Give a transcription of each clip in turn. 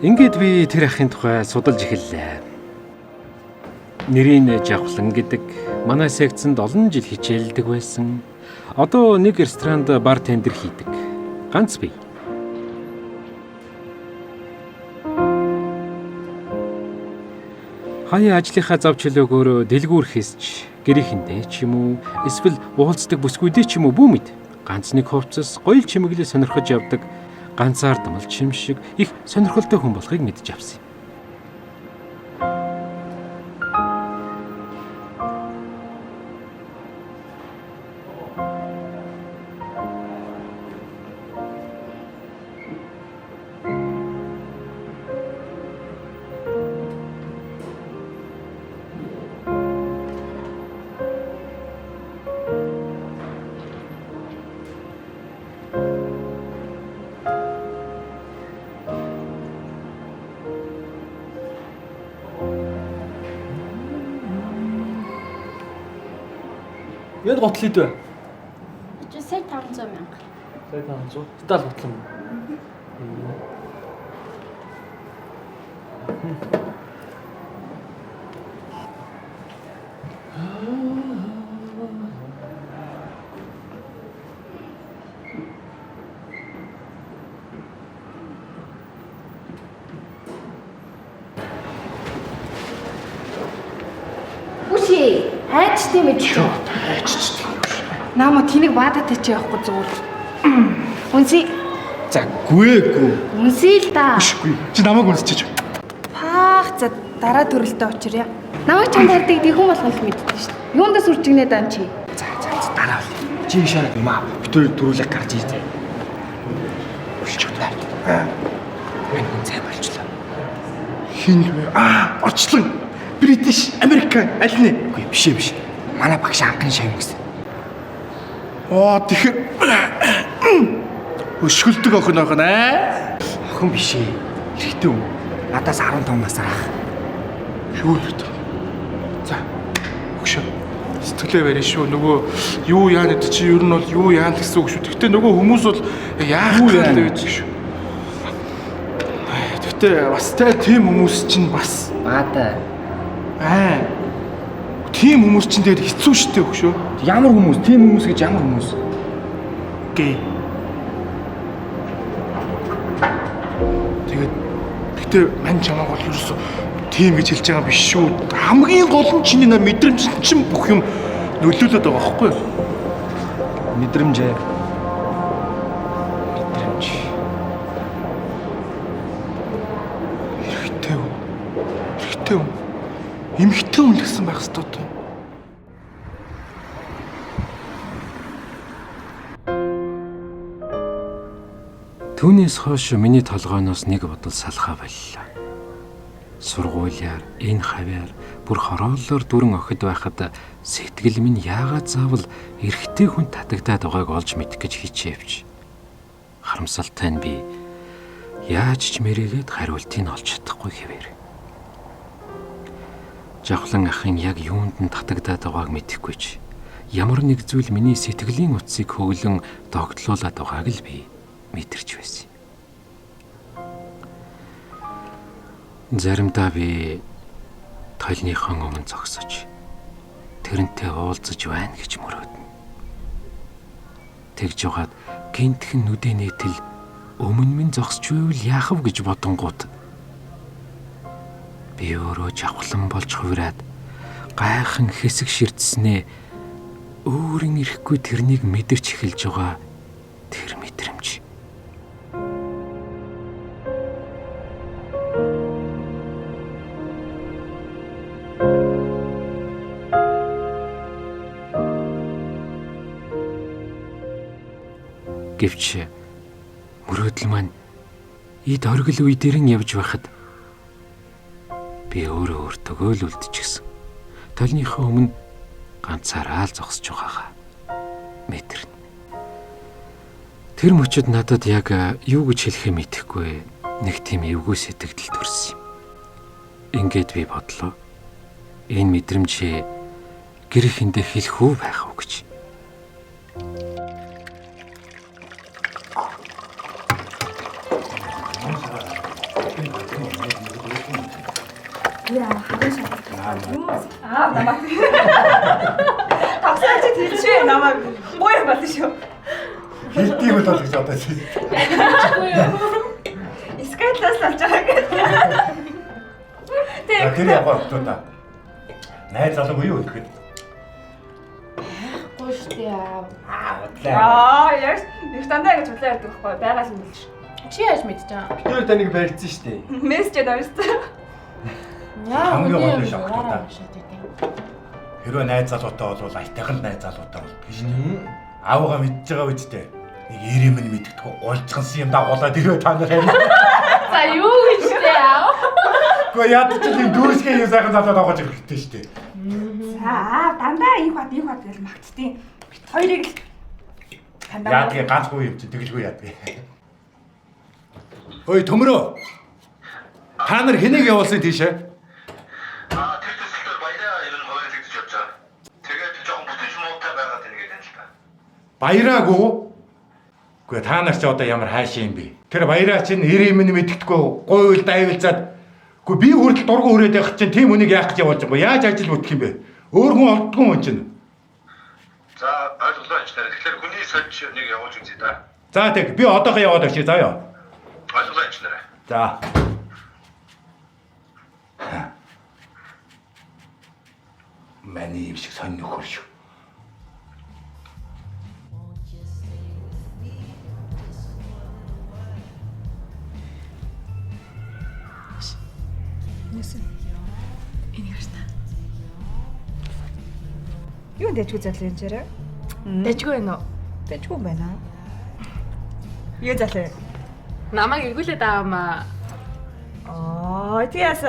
Ингээд би тэр ахын тухай судалж эхэллээ. Нэрийн Жавхлан гэдэг манай секцэнд олон жил хичээлдэг байсан. Одоо нэг ресторанд бартендер хийдэг. Ганц бий. Хаяа ажлынхаа зав чөлөөгөөр дэлгүүр хийсч гэрээхэндээ ч юм уу эсвэл уулздаг бүсгүйдээ ч юм уу бүү мэд. Ганц нэг хувцас гоёл чимэглээ сонирхож явдаг. Ганцаардмал чим шиг их сонирхолтой хүн болохыг мэдж авсан юм. Яд готл идвэ? Чи сая 500 мянга. Сая 500. Стал готл юм. Үши, хайч тийм ээ. Намаа тнийг баадаатай чи явахгүй зүгээр. Үнсий. За гүйгүй. Үнсий л да. Бишгүй. Чи намайг үнсчиж. Паах за дараа төрөлтөө учраа. Намайг чамд хардаг тийм хүн болох их мэддэг шүү дээ. Юундаа сүрчигнээ дан чи. За дараа бол. Чи шараад юм аа. Битүүр дөрүүлэг гарч ирдэ. Өшчтэй. Мэн үнсээ болчлоо. Хин вэ? Орчлон. Бритиш, Америк, аль нь? Үгүй биш. Манай багш анхан шавь гэсэн. Тэгэхээр өшгөлдөг охин аа. Охин биш ээ. Эрэгтэй хүн. Надаас 15 насаар ах. Юу вэ? За. Өгшөө. Сэтгэлээ барина шүү. Нөгөө юу яана гэдэг чи ер нь бол юу яана гэсэн үг шүү. Гэхдээ нөгөө хүмүүс бол яах вэ гэж шүү. Гэхдээ бас тийм хүмүүс чинь бас баатай. Тийм хүмүүс чинь тэгээд хэцүү шттэ өгшөө. Ямар хүмүүс? Тийм хүмүүс гэж ямар хүмүүс? Гээ. Гэхдээ мань чамаг бол ерөөсө тийм гэж хэлж байгаа биш шүү. Хамгийн гол нь чиний мэдрэмж чинь бүх юм нөлөөлөд байгаа байхгүй юу? Мэдрэмжээ. Эрэгтэй хүн. Эмэгтэй хүн л гэсэн байх ёстой юм. Түүнээс хойш миний толгойноос нэг бодол салхаа боллоо. Сургуулиар, энэ хавьяар бүр хорооллоор дүрэн охид байхад сэтгэл минь яагаад заавал эрэгтэй хүн татагдаад байгааг олж мэдэх гэж хичээвч. Харамсалтай нь би яаж ч мэрийгээд хариултыг олж чадахгүй хэвээр. Жавхлан ахын яг юунд нь татагдаад байгааг мэдэхгүй ч ямар нэг зүйл миний сэтгэлийн утсыг хөглөн догтлуулад байгааг л би мэдэрч байсан. Заримдаа би тойлныхон өмнө зогсож тэрнтэй уулзаж байна гэж мөрөөднө. Тэгж яваад гинтхэн нүдэ нээтэл өмнө минь зогсч байвал яах вэ гэж бодонгууд би өөрөө жавхлан болж хувираад гайхан хэсэг ширдснээ өөрийн ирэхгүй тэрнийг мэдэрч эхэлж байгаа тэр мэдрэмж. Гэвч мөрөөдөл маань эд оргил үе дэрэн явж байхад би өөртөө л үлдчихсэн. Толныхоо өмнө ганцаараа л зогсож байгаагаа мэдэрнэ. Тэр мөчөд надад яг юу гэж хэлэхээ мэдэхгүй нэг тийм эвгүй сэтгэл төрсөн юм. Ингээд би бодлоо. Энэ мэдрэмжээ гэр ихэндээ хэлэх үү байх уу гэж. намайг. Тавсаач тийшээ намайг гоё болно шүү. Хилтийг бол гэж одоо чи. Скайтлаас авч байгаа гэдэг. Тэр яг одоо найз залуугүй юу гэхэд. Гоо штэ яа. Яг их дандаа гэж хүлээ ярьдаг байхгүй байгаа юм биш. Чи яаж мэдчихэв? Тэр таныг барьсан шүү дээ. Мессеж тавьсан. Хамгийн гол шоктоо. Хэрвээ найз залуутай бол айтайхан найз залуутай болдго шүү дээ. Аавгаа мэдж байгаа үедээ нэг ирэм нь мэддэггүй уулзгансан юм дагуулаад ирээ та нар харин. За юу гэж дээ аав? Гэхдээ яд ч юм дүүсгээ юу сайхан залуу дагуулж хэрэгтэй шүү дээ. За дандаа их бат гэж магтдیں۔ Бит хоёрыг л Яадгийн ганцгүй юм чи тэгэлгүй яадгийн. Ой төмрөө. Та нар хэнийг явуулсан тийшээ? Тэр төсөлтөөр баяраа ирэн хуваалцаж явж байгаа. Тэгээд жоохон бүтэн муутай байгаад байна гэдэг л та. Баяраагүй. Гэхдээ та нар ч одоо ямар хайшаа юм бэ? Тэр баяраа чинь ирэм нь мэддэггүй гуйл дайвалцаад. Гэхдээ би хүртэл дургу хүрээд явах чинь тийм үнийг яах гэж явуулж байгаа юм. Яаж ажил бүтэх юм бэ? Өөр хүн олддгүй юм чинь. За ойлголоо ч нэр. Тэгэхээр хүний сольж нэг явуулж үзье да. За тэг би одоохоо яваад очие заа ёо. Ойлголоо ч нэр. За. Миний юм шиг сонь нөхөр шүү. юу дэжгүй залуу юм чирээ? Дэжгүй байна уу? Дэжгүй байна. Юу залуу? Намайг эргүүлээд аамаа. Тийээс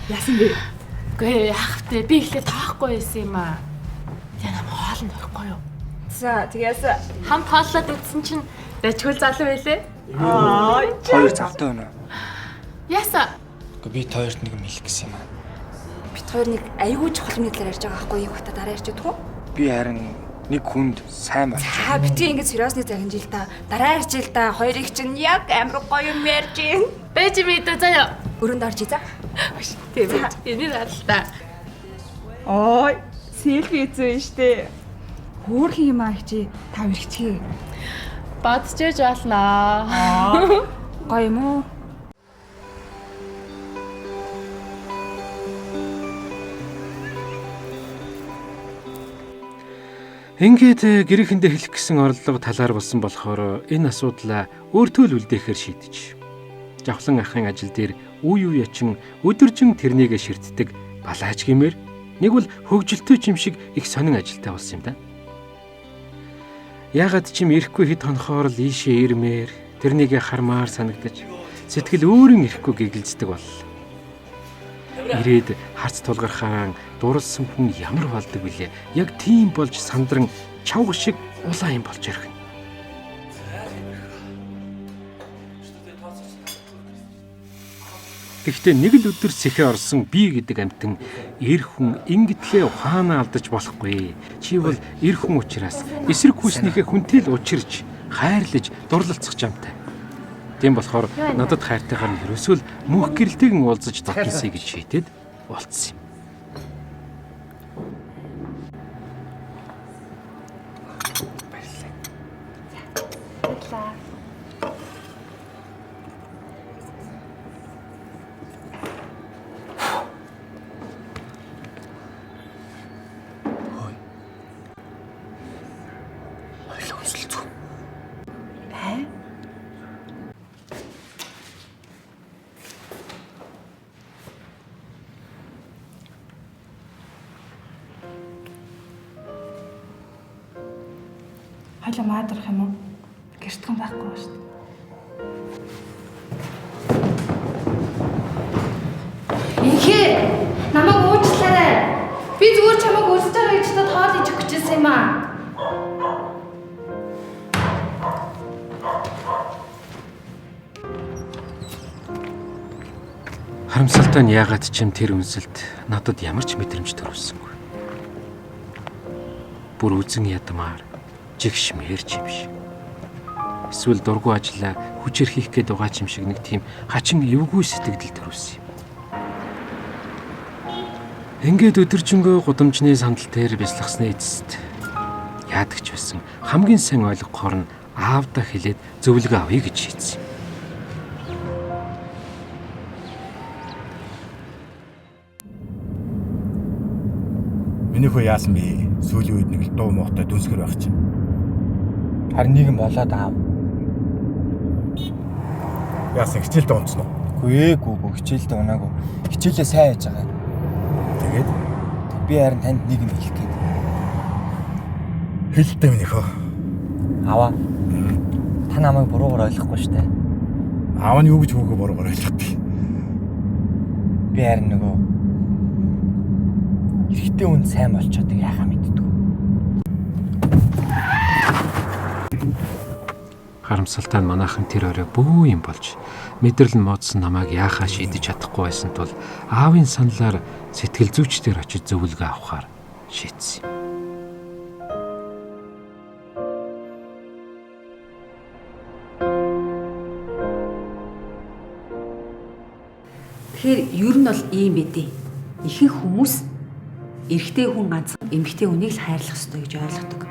яасан бэ? Гүй яах вэ? Би ихлэ таахгүй байсан юм аа. Тэгээ нам хоолнд байхгүй юу? За тийээс Хамт хооллоод үзсэн чинь дэжгүй залуу байлээ. Хоёр завтай байна. Яасан? Гэхдээ би хоёрт нэг юм хэлэх гэсэн юм аа. бит хоёр нэг аюул чухал юм хэлээр ярьж байгаа байхгүй юу? Хата дараа ярьж чадах уу? Би харин нэг хүнд сайн болж. За битгий ингэж сериосны загинжил та. Дараа ярьж ил та. Хоёрыг чинь яг амар гоё юм ярьж гин. Бэж мэдээ заяа. Өрөөнд орж ийза. Тийм ээ. Энийг харалтаа. Ой, селфи үзэн штэ. Хөөрхөн юм аа чи та үргэлжлэе. Бадчихж болно. Гоё юм уу? Ингээд гэрээхэндээ хэлэх гэсэн орлого талаар болсон болохоор энэ асуудлаа өөртөө л үлдээхээр шийдэж. Жавхлан ахын ажил дээр үе үечин өдөржин тэрнийгээ ширтдэг балааж гэмээр нэг бол хөгжилтэй юм шиг их сонин ажилтай болсон юм да. Ягаад ч юм ирэхгүй хэд хонохоор л ийшээ ирмээр тэрнийгээ хармаар санагдаж сэтгэл өөрийн ирэхгүй гэгэлцдэг боллоо. Ирээд харц тулгархаан дурлсан хүн ямар болдог вүлээ? Яг тийм болж сандран чавга шиг улаан юм болж ярих. Гэхдээ нэг л өдөр сэхэ орсон би гэдэг амтан эр хүн ингэтлээ ухаанаа алдаж болохгүй. Чи бол эр хүн учраас эсрэг хүснийхээ хүнтэй л учирч хайрлаж дурлалцах юмтай. Тийм болохоор надад хайртайгаар нь ерөөсөө л мөнх гэрэлтэйгэн уулзаж татнасыг гэж шийдээд болцсон юм. Хойлоо маадрах юм уу? Гэртхэн байхгүй ба шүү дээ. Инхээ намайг уучлаарай. Би зүгээр чамайг өсөж байгаа гэж та тоол иж өгч ирсэн юм аа. Харамсалтай нь яагаад ч юм тэр үнсэлд надад ямар ч мэдрэмж төрүүлсэнгүй. Бүр үзэн ядмаар жигшмээрч юм биш. Эсвэл дургу ажиллаа хүчээр хийх гээд байгаа юм шиг нэг тийм хачин эвгүй сэтгэл төрүүлсэн юм. Ингээд өдөржингөө гудамжны сандал дээр бяцлагсны эцэст яадаг ч байсан хамгийн сайн ойлгохоор нь аавда хэлээд зөвлөгөө авъя гэж шийдсэн. Миний хөө яасан бэ? Сүүлийн үед нэг л дуу муутай дүнсгэр байх чинь. Харин нэг юм болоод аав. Яасан хичээлдээ унтсан уу? Гүйгүү хичээлдээ унаагүй. Хичээлээ сайн яаж байгаа. Тэгээд Би харин танд нэг юм хэлэх гээд. хэлдэг минийх хөө. Аваа. Та намайг буруугаар ойлгохгүй штэ. Аав нь юу гэж хүүгээ буруугаар ойлгохгүй. Би харин нөгөө эрэгтэй хүн сайн болчоод яхаа мэддэг. Харамсалтай нь манайхан тэр орой бөө юм болж мэдрэл нь муудсан намайг яахаа шийдэж чадахгүй байсан тул аавын саналаар сэтгэл зүйчдэр очиж зөвлөгөө авахар шийдсэн. Тэгэхээр ер нь бол ийм байдیں۔ Ихэнх хүмүүс эрэгтэй хүн ганцхан эмэгтэй хүнийг л хайрлах ёстой гэж ойлгодог.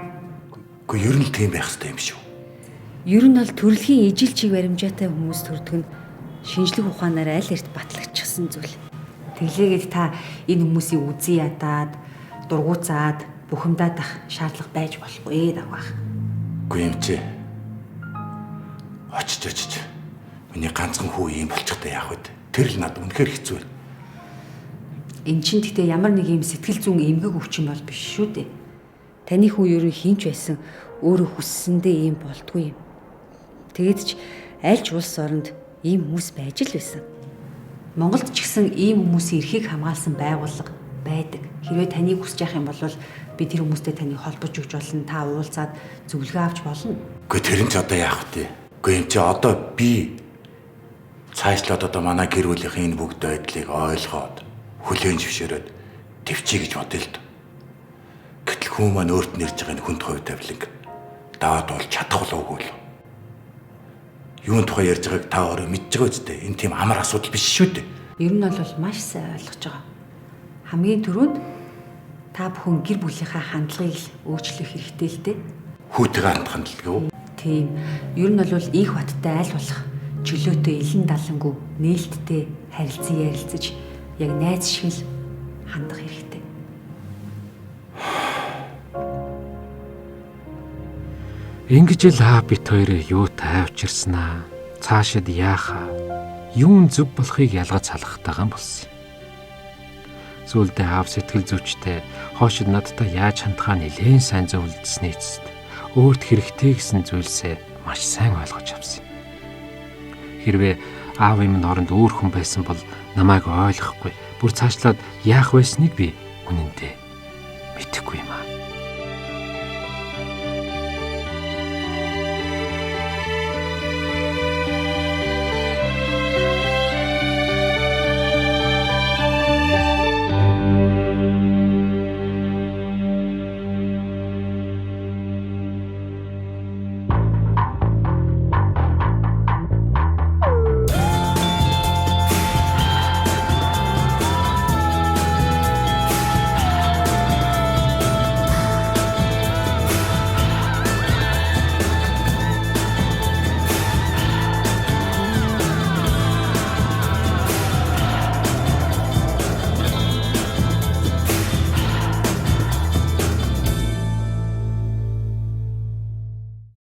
Гэхдээ ер нь тийм байх хэрэгтэй юм шүү. Ер нь бол төрөлхийн ижил чиг баримжаатай хүмүүс төрдөг нь шинжлэх ухаанаар аль эрт батлагдчихсан зүйл. Тэглээгээд та энэ хүмүүсийг үзий ядаад, дургуцаад, бухимдаад ах шаардлага байж болохгүй дагвах. Үгүй юм чи. Очиж. Миний ганцхан хүү юм болчихтой яах вэ? Тэр л надад үнэхээр хэцүү байна. Эн чинь гэхдээ ямар нэг юм сэтгэл зүйн эмгэг өвчин бол биш шүү дээ. Таны хүн ерөн хинч байсан өөрөө хүссэндээ ийм болдгүй юм. Тэгэд ч аль ч улс оронд ийм хүмүүс байж л байсан. Монголд ч гэсэн ийм хүмүүсийн эрхийг хамгаалсан байгууллага байдаг. Хэрвээ таныг хүсэж явах юм бол би тэр хүмүүстэй таныг холбож өгч болно. Та уулзаад зөвлөгөө авч болно. Үгүй тэр нь ч одоо яах вэ? Үгүй юм чи одоо би цаашлаад одоо манай гэр бүлийн энэ бүгд байдлыг ойлгоод хүлээн зөвшөөрөөд төвчий гэж бодъё л доо. Гэтэл хүн маань өөрт нь ирж байгаа энэ хүнд хувь тавиланг даваад бол чадах болоогүй л. Юун тухай ярьж байгааг та өөрөө мэдж байгаа үстэй. Энэ тийм амар асуудал биш шүү дээ. Ер нь бол маш сайн ойлгож байгаа. Хамгийн түрүүнд та бүхэн гэр бүлийнхаа хандлагыг л өөрчлөх хэрэгтэй л дээ. Хүүтэйгээ ханддаг юу? Тийм. Ер нь бол их баттай аль болох чөлөөтэй илэн далангүй нээлттэй харилцан ярилцаж яг найз шиг л хандах хэрэгтэй. Ингэж л бит хоёрыг юутай авчирснаа, цаашид яахаа, юун зөв болохыг ялгаж салахтайгаан болсон. Сүүлдээ аав сэтгэл зүйчтэй хоошид надтай яаж хандхаа нэлээд сайн зөвлөдсөний эцэст өөрт хэрэгтэй гэсэн зүйлсээ маш сайн ойлгож авсан. Хэрвээ аав юм оронд өөр хүн байсан бол намайг ойлгохгүй, бүр цаашлаад яах байсныг би үнэндээ мэдэхгүй юм аа.